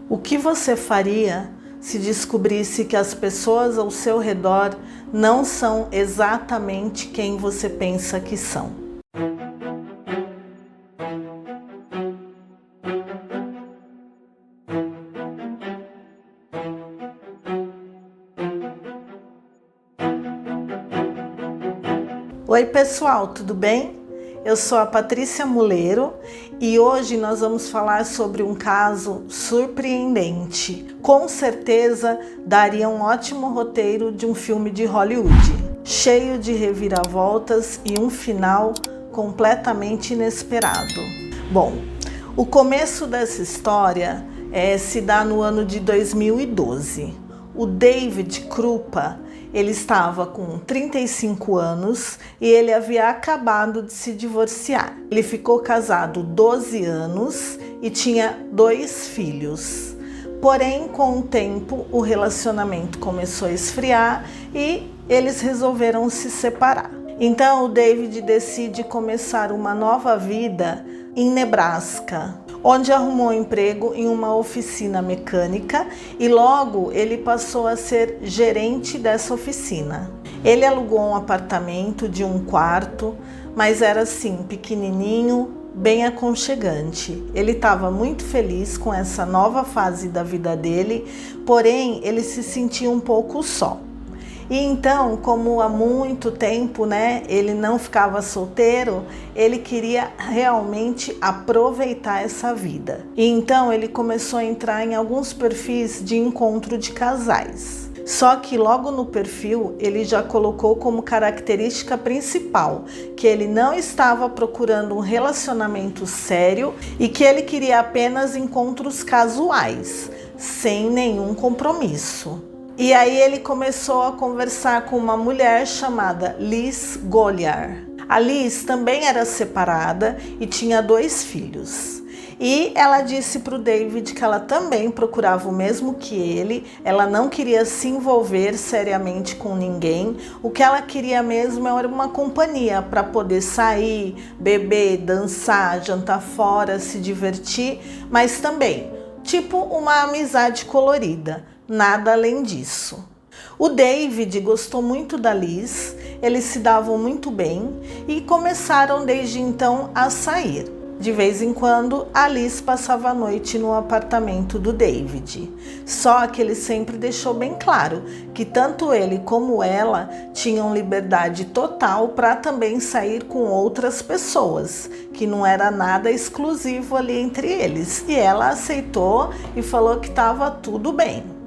O que você faria se descobrisse que as pessoas ao seu redor não são exatamente quem você pensa que são? Oi pessoal, tudo bem? Eu sou a Patrícia Muleiro e hoje nós vamos falar sobre um caso surpreendente. Com certeza daria um ótimo roteiro de um filme de Hollywood, cheio de reviravoltas e um final completamente inesperado. Bom, o começo dessa história se dá no ano de 2012. O David Krupa, ele estava com 35 anos e ele havia acabado de se divorciar. Ele ficou casado 12 anos e tinha 2 filhos. Porém, com o tempo, o relacionamento começou a esfriar e eles resolveram se separar. Então, o David decide começar uma nova vida em Nebraska, onde arrumou emprego em uma oficina mecânica e logo ele passou a ser gerente dessa oficina. Ele alugou um apartamento de 1 quarto, mas era assim, pequenininho, bem aconchegante. Ele estava muito feliz com essa nova fase da vida dele, porém ele se sentia um pouco só. E então, como há muito tempo, ele não ficava solteiro, ele queria realmente aproveitar essa vida. E então ele começou a entrar em alguns perfis de encontro de casais. Só que logo no perfil ele já colocou como característica principal que ele não estava procurando um relacionamento sério e que ele queria apenas encontros casuais, sem nenhum compromisso. E aí ele começou a conversar com uma mulher chamada Liz Goliar. A Liz também era separada e tinha 2 filhos. E ela disse para o David que ela também procurava o mesmo que ele, ela não queria se envolver seriamente com ninguém, o que ela queria mesmo era uma companhia para poder sair, beber, dançar, jantar fora, se divertir, mas também tipo uma amizade colorida. Nada além disso. O David gostou muito da Liz, eles se davam muito bem e começaram desde então a sair. De vez em quando, a Liz passava a noite no apartamento do David. Só que ele sempre deixou bem claro que tanto ele como ela tinham liberdade total para também sair com outras pessoas, que não era nada exclusivo ali entre eles. E ela aceitou e falou que estava tudo bem.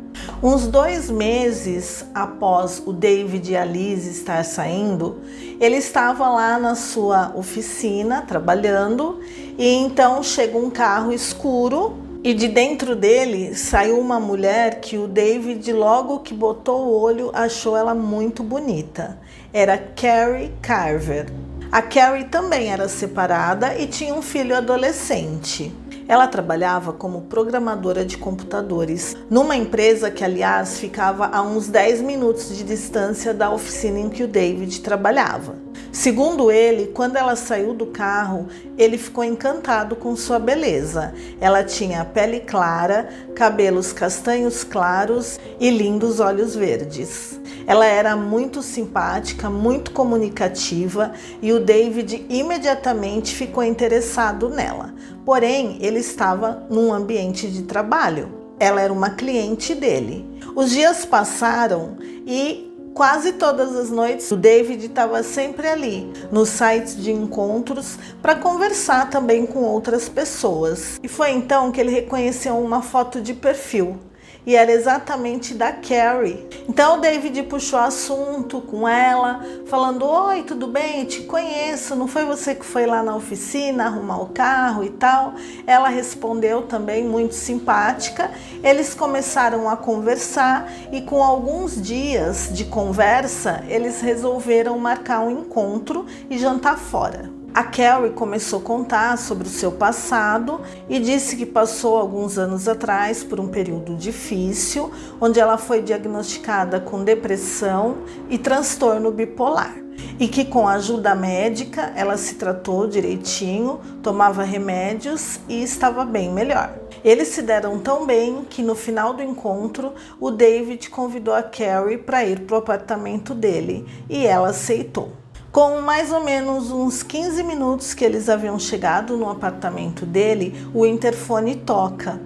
Uns 2 meses após o David e a Liz estar saindo, ele estava lá na sua oficina trabalhando e então chega um carro escuro e de dentro dele saiu uma mulher que o David, logo que botou o olho, achou ela muito bonita. Era Carrie Carver. A Carrie também era separada e tinha um filho adolescente. Ela trabalhava como programadora de computadores, numa empresa que, aliás, ficava a uns 10 minutos de distância da oficina em que o David trabalhava. Segundo ele, quando ela saiu do carro, ele ficou encantado com sua beleza. Ela tinha pele clara, cabelos castanhos claros e lindos olhos verdes. Ela era muito simpática, muito comunicativa e o David imediatamente ficou interessado nela. Porém, ele estava num ambiente de trabalho. Ela era uma cliente dele. Os dias passaram e quase todas as noites o David estava sempre ali, nos sites de encontros, para conversar também com outras pessoas. E foi então que ele reconheceu uma foto de perfil. E era exatamente da Carrie. Então o David puxou assunto com ela, falando: oi, tudo bem? Te conheço, não foi você que foi lá na oficina arrumar o carro e tal? Ela respondeu também, muito simpática. Eles começaram a conversar e com alguns dias de conversa, eles resolveram marcar um encontro e jantar fora. A Carrie começou a contar sobre o seu passado e disse que passou alguns anos atrás por um período difícil, onde ela foi diagnosticada com depressão e transtorno bipolar. E que com a ajuda médica ela se tratou direitinho, tomava remédios e estava bem melhor. Eles se deram tão bem que no final do encontro, o David convidou a Carrie para ir para o apartamento dele e ela aceitou. Com mais ou menos uns 15 minutos que eles haviam chegado no apartamento dele, o interfone toca.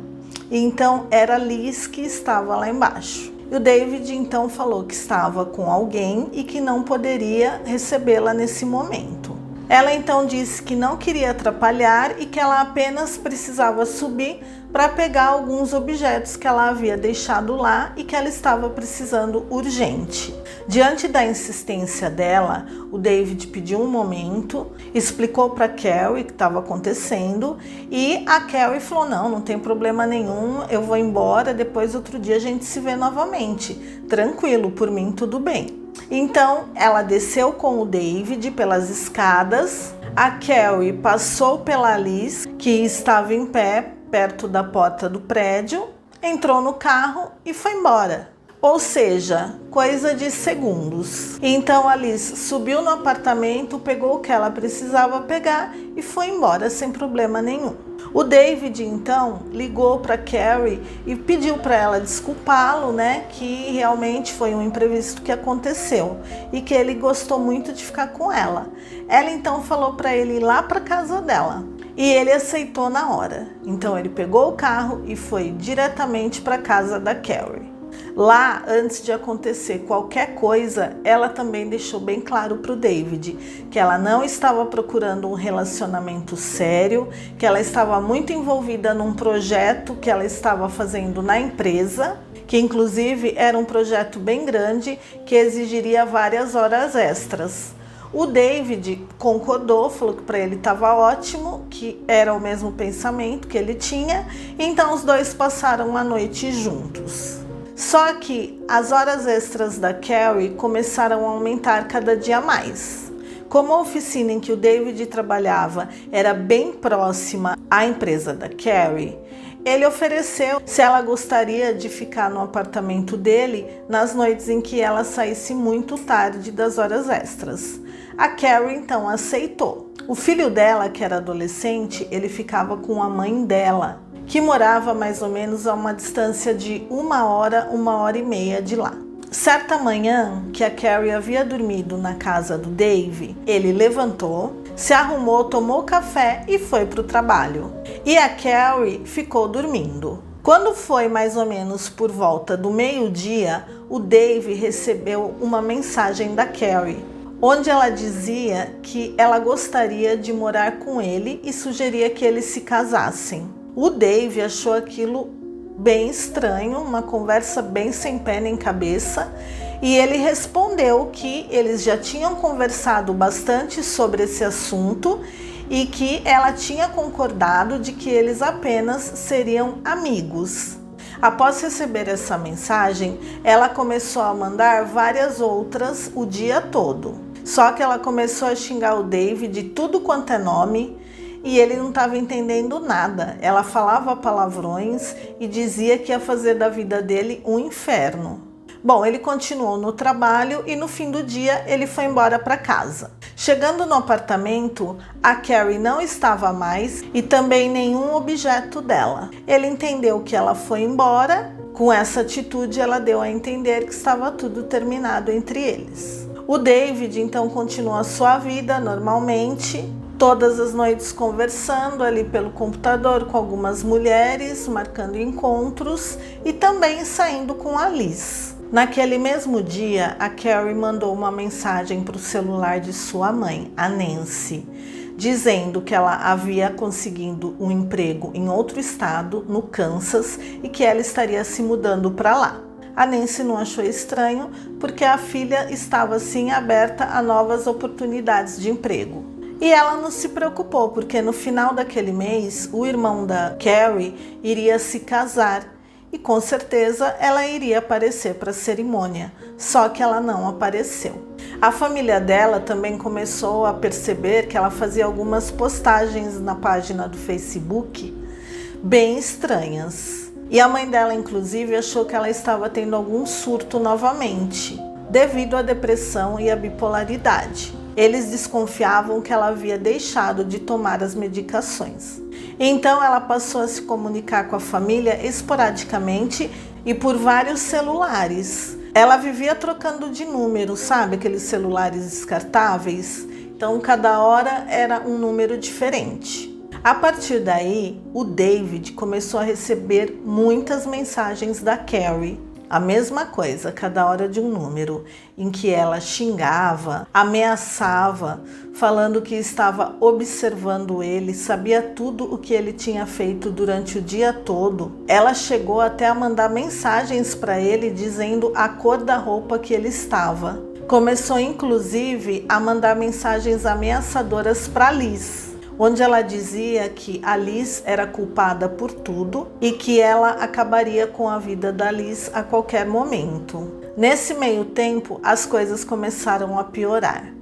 Então era Liz que estava lá embaixo. E o David então falou que estava com alguém e que não poderia recebê-la nesse momento. Ela então disse que não queria atrapalhar e que ela apenas precisava subir para pegar alguns objetos que ela havia deixado lá e que ela estava precisando urgente. Diante da insistência dela, o David pediu um momento, explicou para Carrie o que estava acontecendo e a Carrie falou: não tem problema nenhum, eu vou embora, depois outro dia a gente se vê novamente. Tranquilo, por mim tudo bem. Então ela desceu com o David pelas escadas, a Carrie passou pela Liz, que estava em pé perto da porta do prédio, entrou no carro e foi embora. Ou seja, coisa de segundos. Então a Liz subiu no apartamento, pegou o que ela precisava pegar e foi embora sem problema nenhum. O David então ligou para Carrie e pediu para ela desculpá-lo, que realmente foi um imprevisto que aconteceu e que ele gostou muito de ficar com ela. Ela então falou para ele ir lá para casa dela e ele aceitou na hora. Então ele pegou o carro e foi diretamente para casa da Carrie. Lá, antes de acontecer qualquer coisa, ela também deixou bem claro para o David que ela não estava procurando um relacionamento sério, que ela estava muito envolvida num projeto que ela estava fazendo na empresa, que inclusive era um projeto bem grande que exigiria várias horas extras. O David concordou, falou que para ele estava ótimo, que era o mesmo pensamento que ele tinha, então os dois passaram a noite juntos. Só que as horas extras da Carrie começaram a aumentar cada dia mais. Como a oficina em que o David trabalhava era bem próxima à empresa da Carrie, ele ofereceu se ela gostaria de ficar no apartamento dele nas noites em que ela saísse muito tarde das horas extras. A Carrie então aceitou. O filho dela, que era adolescente, ele ficava com a mãe dela, que morava mais ou menos a uma distância de 1h, 1h30 de lá. Certa manhã, que a Carrie havia dormido na casa do Dave, ele levantou, se arrumou, tomou café e foi para o trabalho. E a Carrie ficou dormindo. Quando foi mais ou menos por volta do meio-dia, o Dave recebeu uma mensagem da Carrie, onde ela dizia que ela gostaria de morar com ele e sugeria que eles se casassem. O Dave achou aquilo bem estranho, uma conversa bem sem pé nem cabeça, e ele respondeu que eles já tinham conversado bastante sobre esse assunto e que ela tinha concordado de que eles apenas seriam amigos. Após receber essa mensagem, ela começou a mandar várias outras o dia todo. Só que ela começou a xingar o Dave de tudo quanto é nome, e ele não estava entendendo nada. Ela falava palavrões e dizia que ia fazer da vida dele um inferno. Bom, ele continuou no trabalho e no fim do dia ele foi embora para casa. Chegando no apartamento, a Carrie não estava mais e também nenhum objeto dela. Ele entendeu que ela foi embora. Com essa atitude, ela deu a entender que estava tudo terminado entre eles. O David então continuou a sua vida normalmente, todas as noites conversando ali pelo computador com algumas mulheres, marcando encontros e também saindo com a Liz. Naquele mesmo dia, a Carrie mandou uma mensagem para o celular de sua mãe, a Nancy, dizendo que ela havia conseguido um emprego em outro estado, no Kansas, e que ela estaria se mudando para lá. A Nancy não achou estranho, porque a filha estava sim aberta a novas oportunidades de emprego. E ela não se preocupou, porque no final daquele mês, o irmão da Carrie iria se casar e com certeza ela iria aparecer para a cerimônia, só que ela não apareceu. A família dela também começou a perceber que ela fazia algumas postagens na página do Facebook bem estranhas. E a mãe dela, inclusive, achou que ela estava tendo algum surto novamente, devido à depressão e à bipolaridade. Eles desconfiavam que ela havia deixado de tomar as medicações. Então ela passou a se comunicar com a família esporadicamente e por vários celulares. Ela vivia trocando de número, sabe? Aqueles celulares descartáveis. Então cada hora era um número diferente. A partir daí, o David começou a receber muitas mensagens da Carrie. A mesma coisa, cada hora de um número, em que ela xingava, ameaçava, falando que estava observando ele, sabia tudo o que ele tinha feito durante o dia todo. Ela chegou até a mandar mensagens para ele dizendo a cor da roupa que ele estava. Começou inclusive a mandar mensagens ameaçadoras para Liz, onde ela dizia que a Liz era culpada por tudo e que ela acabaria com a vida da Liz a qualquer momento. Nesse meio tempo, as coisas começaram a piorar.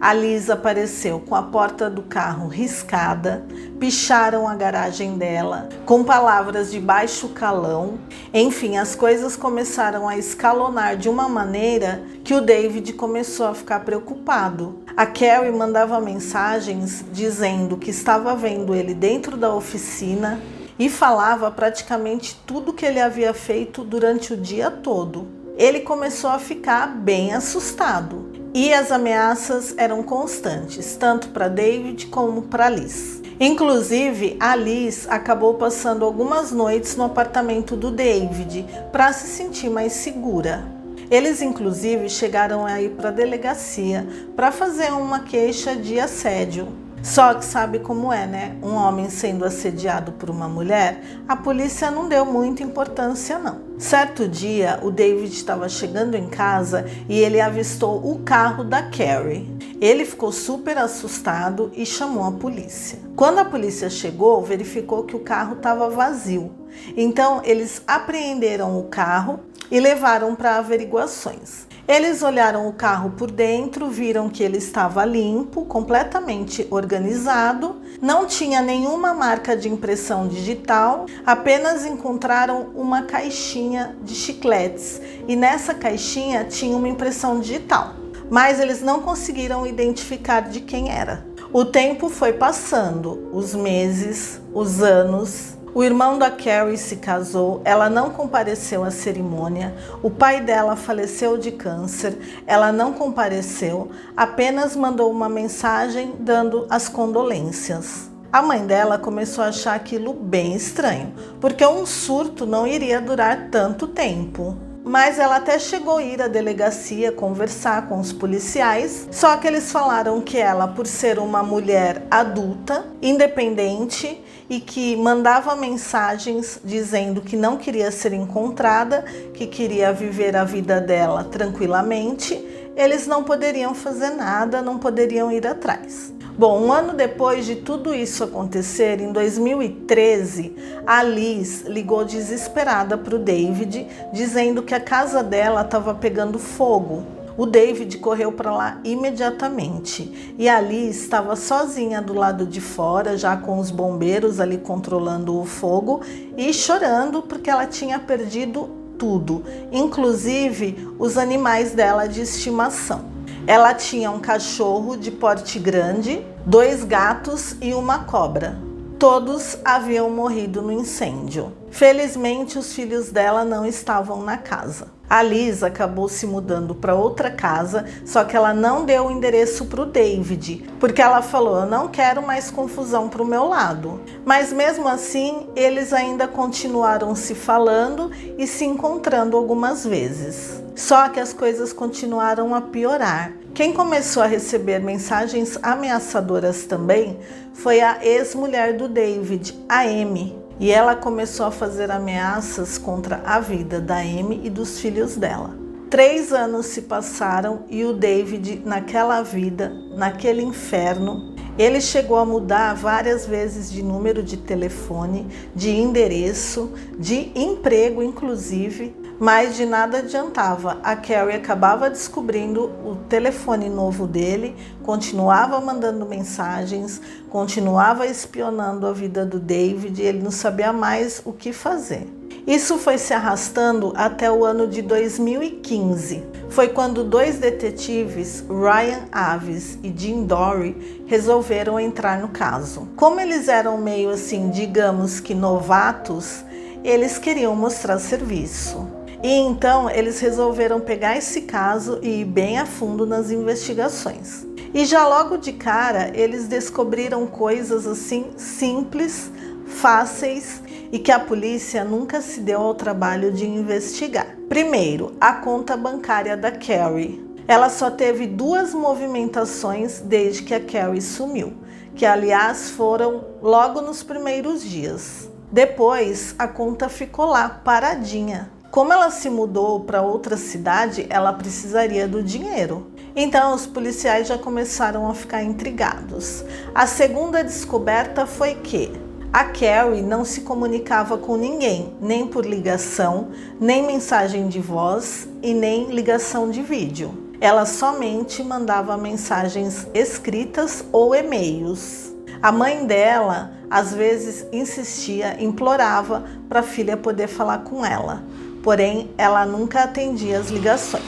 A Liz apareceu com a porta do carro riscada, picharam a garagem dela, com palavras de baixo calão. Enfim, as coisas começaram a escalonar de uma maneira que o David começou a ficar preocupado. A Carrie mandava mensagens dizendo que estava vendo ele dentro da oficina e falava praticamente tudo que ele havia feito durante o dia todo. Ele começou a ficar bem assustado. E as ameaças eram constantes, tanto para David como para Liz. Inclusive, a Liz acabou passando algumas noites no apartamento do David para se sentir mais segura. Eles, inclusive, chegaram a ir para a delegacia para fazer uma queixa de assédio. Só que sabe como é, né? Um homem sendo assediado por uma mulher, a polícia não deu muita importância não. Certo dia, o David estava chegando em casa e ele avistou o carro da Carrie. Ele ficou super assustado e chamou a polícia. Quando a polícia chegou, verificou que o carro estava vazio. Então, eles apreenderam o carro e levaram para averiguações. Eles olharam o carro por dentro, viram que ele estava limpo, completamente organizado, não tinha nenhuma marca de impressão digital, apenas encontraram uma caixinha de chicletes e nessa caixinha tinha uma impressão digital, mas eles não conseguiram identificar de quem era. O tempo foi passando, os meses, os anos. O irmão da Carrie se casou, ela não compareceu à cerimônia, o pai dela faleceu de câncer, ela não compareceu, apenas mandou uma mensagem dando as condolências. A mãe dela começou a achar aquilo bem estranho, porque um surto não iria durar tanto tempo. Mas ela até chegou a ir à delegacia conversar com os policiais, só que eles falaram que ela, por ser uma mulher adulta, independente e que mandava mensagens dizendo que não queria ser encontrada, que queria viver a vida dela tranquilamente, eles não poderiam fazer nada, não poderiam ir atrás. Bom, um ano depois de tudo isso acontecer, em 2013, a Liz ligou desesperada para o David, dizendo que a casa dela estava pegando fogo. O David correu para lá imediatamente e a Liz estava sozinha do lado de fora, já com os bombeiros ali controlando o fogo e chorando porque ela tinha perdido tudo, inclusive os animais dela de estimação. Ela tinha um cachorro de porte grande, 2 gatos e uma cobra. Todos haviam morrido no incêndio. Felizmente, os filhos dela não estavam na casa. A Liz acabou se mudando para outra casa, só que ela não deu o endereço para o David, porque ela falou: eu não quero mais confusão para o meu lado. Mas mesmo assim, eles ainda continuaram se falando e se encontrando algumas vezes. Só que as coisas continuaram a piorar. Quem começou a receber mensagens ameaçadoras também foi a ex-mulher do David, a Amy. E ela começou a fazer ameaças contra a vida da Amy e dos filhos dela. 3 anos se passaram e o David, naquela vida, naquele inferno, ele chegou a mudar várias vezes de número de telefone, de endereço, de emprego inclusive, Mas de nada adiantava, a Carrie acabava descobrindo o telefone novo dele, continuava mandando mensagens, continuava espionando a vida do David e ele não sabia mais o que fazer. Isso foi se arrastando até o ano de 2015. Foi quando dois detetives, Ryan Aves e Jim Dory, resolveram entrar no caso. Como eles eram meio assim, digamos que novatos, eles queriam mostrar serviço. E então eles resolveram pegar esse caso e ir bem a fundo nas investigações. E já logo de cara eles descobriram coisas assim simples, fáceis e que a polícia nunca se deu ao trabalho de investigar. Primeiro, a conta bancária da Carrie. Ela só teve 2 movimentações desde que a Carrie sumiu, que aliás foram logo nos primeiros dias. Depois, a conta ficou lá, paradinha. Como ela se mudou para outra cidade, ela precisaria do dinheiro. Então, os policiais já começaram a ficar intrigados. A segunda descoberta foi que a Carrie não se comunicava com ninguém, nem por ligação, nem mensagem de voz e nem ligação de vídeo. Ela somente mandava mensagens escritas ou e-mails. A mãe dela, às vezes, insistia, implorava para a filha poder falar com ela. Porém, ela nunca atendia as ligações.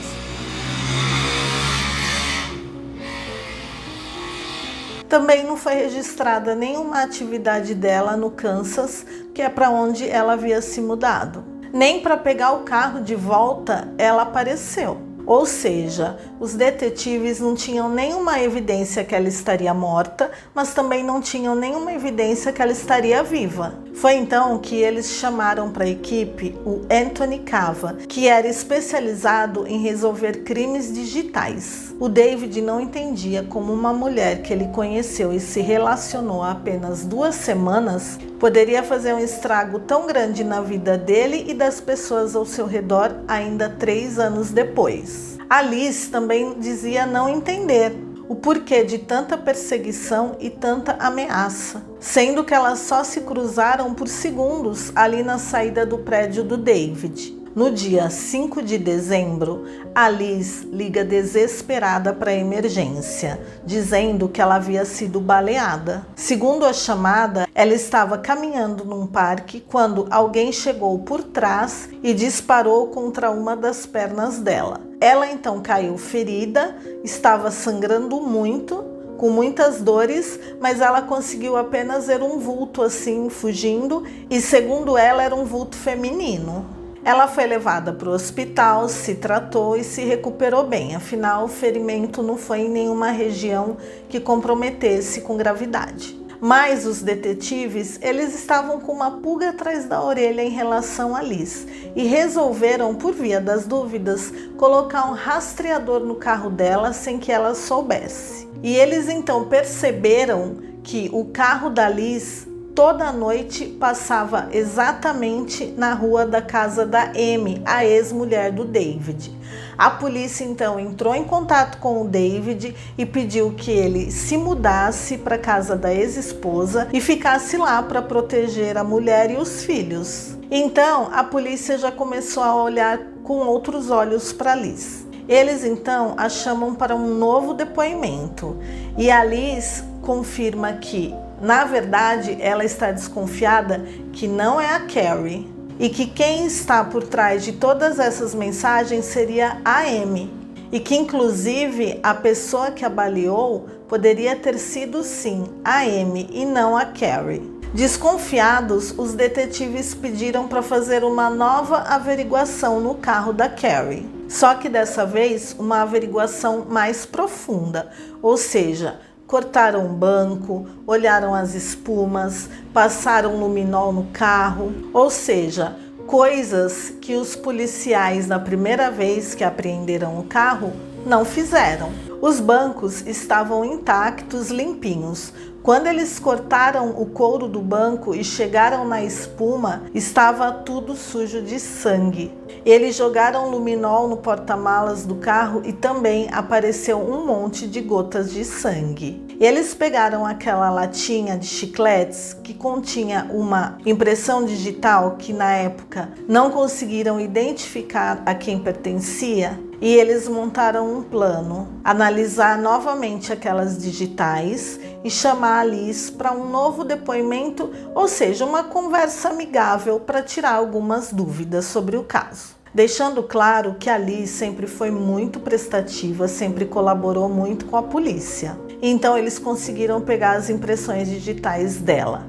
Também não foi registrada nenhuma atividade dela no Kansas, que é para onde ela havia se mudado. Nem para pegar o carro de volta ela apareceu. Ou seja, os detetives não tinham nenhuma evidência que ela estaria morta, mas também não tinham nenhuma evidência que ela estaria viva. Foi então que eles chamaram para a equipe o Anthony Cava, que era especializado em resolver crimes digitais. O David não entendia como uma mulher que ele conheceu e se relacionou há apenas 2 semanas poderia fazer um estrago tão grande na vida dele e das pessoas ao seu redor ainda 3 anos depois. A Liz também dizia não entender o porquê de tanta perseguição e tanta ameaça, sendo que elas só se cruzaram por segundos ali na saída do prédio do David. No dia 5 de dezembro, a Liz liga desesperada para a emergência, dizendo que ela havia sido baleada. Segundo a chamada, ela estava caminhando num parque quando alguém chegou por trás e disparou contra uma das pernas dela. Ela então caiu ferida, estava sangrando muito, com muitas dores, mas ela conseguiu apenas ver um vulto assim fugindo e, segundo ela, era um vulto feminino. Ela foi levada para o hospital, se tratou e se recuperou bem, afinal o ferimento não foi em nenhuma região que comprometesse com gravidade. Mas os detetives, eles estavam com uma pulga atrás da orelha em relação a Liz e resolveram, por via das dúvidas, colocar um rastreador no carro dela sem que ela soubesse. E eles então perceberam que o carro da Liz toda noite passava exatamente na rua da casa da Amy, a ex-mulher do David. A polícia então entrou em contato com o David e pediu que ele se mudasse para a casa da ex-esposa e ficasse lá para proteger a mulher e os filhos. Então a polícia já começou a olhar com outros olhos para Liz. Eles então a chamam para um novo depoimento e a Liz confirma que, na verdade, ela está desconfiada que não é a Carrie e que quem está por trás de todas essas mensagens seria a Amy e que, inclusive, a pessoa que a baleou poderia ter sido, sim, a Amy e não a Carrie. Desconfiados, os detetives pediram para fazer uma nova averiguação no carro da Carrie. Só que dessa vez, uma averiguação mais profunda, ou seja, cortaram o banco, olharam as espumas, passaram luminol no carro, ou seja, coisas que os policiais na primeira vez que apreenderam o carro não fizeram. Os bancos estavam intactos, limpinhos. Quando eles cortaram o couro do banco e chegaram na espuma, estava tudo sujo de sangue. Eles jogaram luminol no porta-malas do carro e também apareceu um monte de gotas de sangue. Eles pegaram aquela latinha de chicletes que continha uma impressão digital que na época não conseguiram identificar a quem pertencia. E eles montaram um plano, analisar novamente aquelas digitais e chamar a Liz para um novo depoimento, ou seja, uma conversa amigável para tirar algumas dúvidas sobre o caso. Deixando claro que a Liz sempre foi muito prestativa, sempre colaborou muito com a polícia. Então eles conseguiram pegar as impressões digitais dela.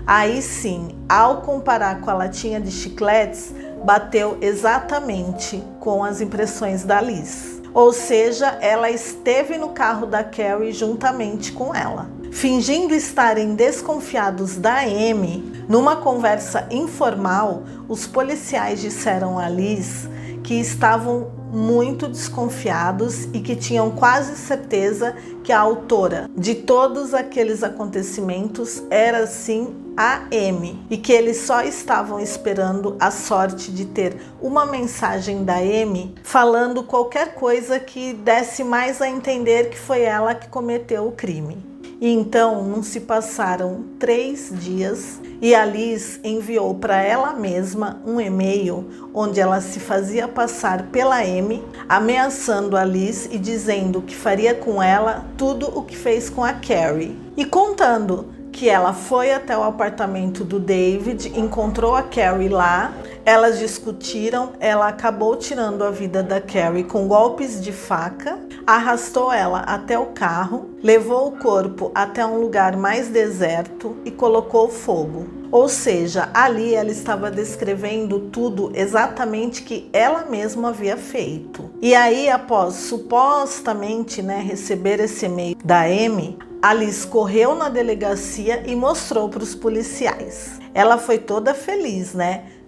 Aí sim, ao comparar com a latinha de chicletes, bateu exatamente com as impressões da Liz. Ou seja, ela esteve no carro da Carrie juntamente com ela. Fingindo estarem desconfiados da Amy, numa conversa informal, os policiais disseram a Liz que estavam muito desconfiados e que tinham quase certeza que a autora de todos aqueles acontecimentos era sim a Amy e que eles só estavam esperando a sorte de ter uma mensagem da Amy falando qualquer coisa que desse mais a entender que foi ela que cometeu o crime. E então não se passaram 3 dias e a Liz enviou para ela mesma um e-mail onde ela se fazia passar pela Amy, ameaçando a Liz e dizendo que faria com ela tudo o que fez com a Carrie. E contando que ela foi até o apartamento do David, encontrou a Carrie lá, elas discutiram, ela acabou tirando a vida da Carrie com golpes de faca, arrastou ela até o carro, levou o corpo até um lugar mais deserto e colocou fogo. Ou seja, ali ela estava descrevendo tudo exatamente que ela mesma havia feito. E aí, após supostamente receber esse e-mail da Amy, a Liz correu na delegacia e mostrou para os policiais. Ela foi toda feliz,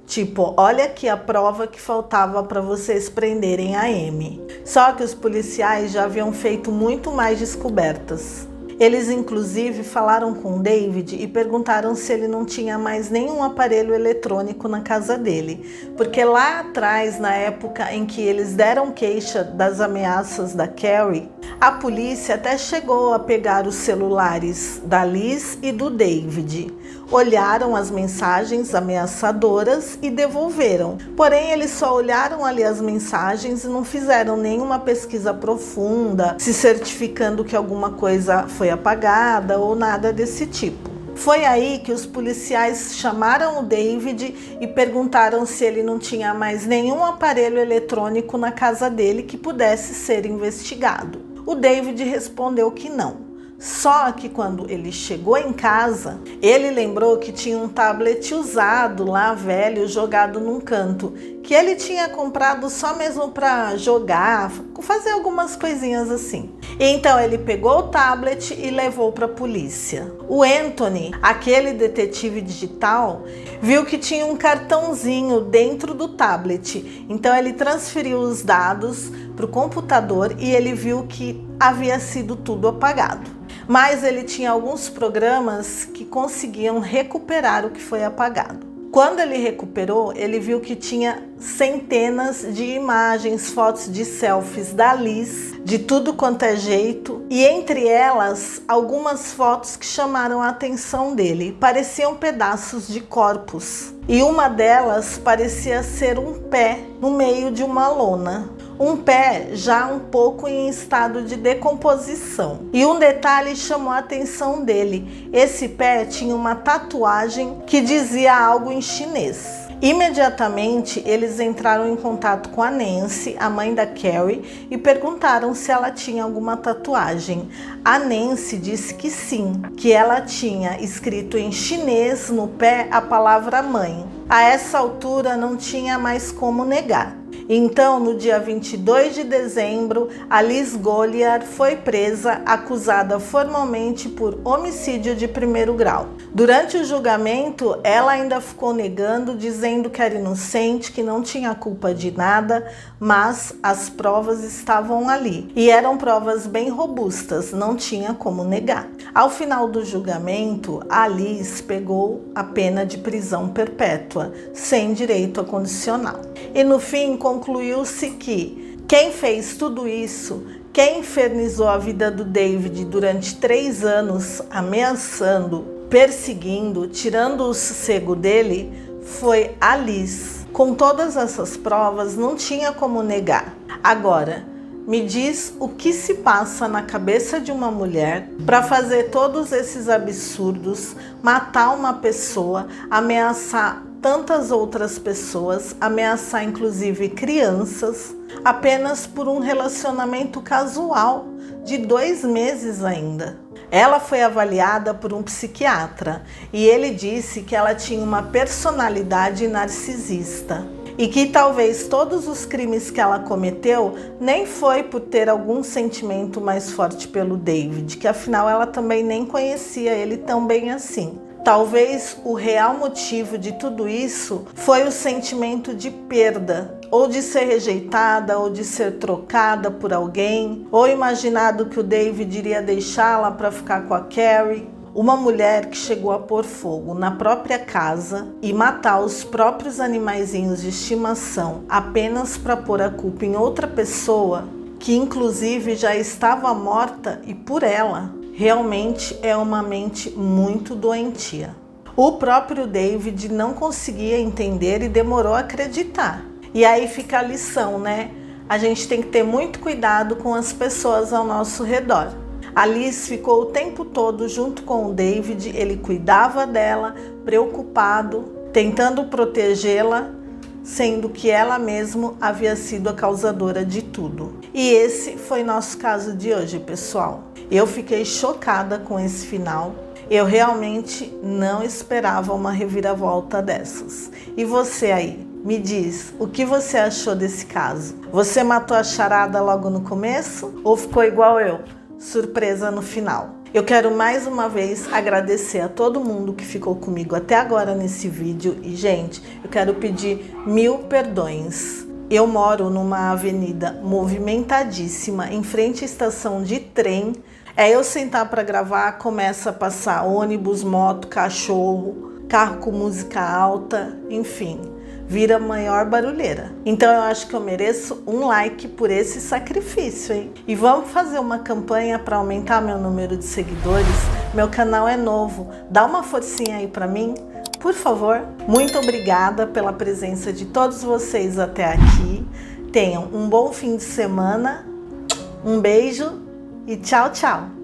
Tipo, olha aqui a prova que faltava para vocês prenderem a Amy. Só que os policiais já haviam feito muito mais descobertas. Eles inclusive falaram com o David e perguntaram se ele não tinha mais nenhum aparelho eletrônico na casa dele. Porque lá atrás, na época em que eles deram queixa das ameaças da Carrie, a polícia até chegou a pegar os celulares da Liz e do David. Olharam as mensagens ameaçadoras e devolveram. Porém, eles só olharam ali as mensagens e não fizeram nenhuma pesquisa profunda, se certificando que alguma coisa foi apagada ou nada desse tipo. Foi aí que os policiais chamaram o David e perguntaram se ele não tinha mais nenhum aparelho eletrônico na casa dele que pudesse ser investigado. O David respondeu que não. Só que quando ele chegou em casa, ele lembrou que tinha um tablet usado lá, velho, jogado num canto, que ele tinha comprado só mesmo para jogar, fazer algumas coisinhas assim. Então ele pegou o tablet e levou para a polícia. O Anthony, aquele detetive digital, viu que tinha um cartãozinho dentro do tablet. Então ele transferiu os dados para o computador e ele viu que havia sido tudo apagado. Mas ele tinha alguns programas que conseguiam recuperar o que foi apagado. Quando ele recuperou, ele viu que tinha centenas de imagens, fotos de selfies da Liz, de tudo quanto é jeito, e entre elas, algumas fotos que chamaram a atenção dele, pareciam pedaços de corpos. E uma delas parecia ser um pé no meio de uma lona. Um pé já um pouco em estado de decomposição. E um detalhe chamou a atenção dele. Esse pé tinha uma tatuagem que dizia algo em chinês. Imediatamente, eles entraram em contato com a Nancy, a mãe da Carrie, e perguntaram se ela tinha alguma tatuagem. A Nancy disse que sim, que ela tinha escrito em chinês no pé a palavra mãe. A essa altura não tinha mais como negar. Então, no dia 22 de dezembro, Alice Goliar foi presa, acusada formalmente por homicídio de primeiro grau. Durante o julgamento, ela ainda ficou negando, dizendo que era inocente, que não tinha culpa de nada, mas as provas estavam ali. E eram provas bem robustas, não tinha como negar. Ao final do julgamento, Alice pegou a pena de prisão perpétua, sem direito a condicional. E no fim, concluiu-se que quem fez tudo isso, quem infernizou a vida do David durante 3 anos, ameaçando, perseguindo, tirando o sossego dele, foi Alice. Com todas essas provas, não tinha como negar. Agora, me diz o que se passa na cabeça de uma mulher para fazer todos esses absurdos, matar uma pessoa, ameaçar tantas outras pessoas, ameaçar inclusive crianças, apenas por um relacionamento casual de 2 meses ainda. Ela foi avaliada por um psiquiatra e ele disse que ela tinha uma personalidade narcisista e que talvez todos os crimes que ela cometeu nem foi por ter algum sentimento mais forte pelo David, que afinal ela também nem conhecia ele tão bem assim. Talvez o real motivo de tudo isso foi o sentimento de perda, ou de ser rejeitada, ou de ser trocada por alguém, ou imaginado que o David iria deixá-la para ficar com a Carrie. Uma mulher que chegou a pôr fogo na própria casa e matar os próprios animaizinhos de estimação apenas para pôr a culpa em outra pessoa, que inclusive já estava morta e por ela. Realmente é uma mente muito doentia. O próprio David não conseguia entender e demorou a acreditar. E aí fica a lição, né? A gente tem que ter muito cuidado com as pessoas ao nosso redor. Alice ficou o tempo todo junto com o David, ele cuidava dela, preocupado, tentando protegê-la, sendo que ela mesma havia sido a causadora de tudo. E esse foi nosso caso de hoje, pessoal. Eu fiquei chocada com esse final. Eu realmente não esperava uma reviravolta dessas. E você aí? Me diz, o que você achou desse caso? Você matou a charada logo no começo ou ficou igual eu, surpresa no final? Eu quero mais uma vez agradecer a todo mundo que ficou comigo até agora nesse vídeo. E, gente, eu quero pedir 1000 perdões. Eu moro numa avenida movimentadíssima, em frente à estação de trem. Eu sentar para gravar, começa a passar ônibus, moto, cachorro, carro com música alta, enfim, vira maior barulheira. Então eu acho que eu mereço um like por esse sacrifício, hein? E vamos fazer uma campanha para aumentar meu número de seguidores. Meu canal é novo, dá uma forcinha aí para mim, por favor. Muito obrigada pela presença de todos vocês até aqui. Tenham um bom fim de semana, um beijo e tchau, tchau!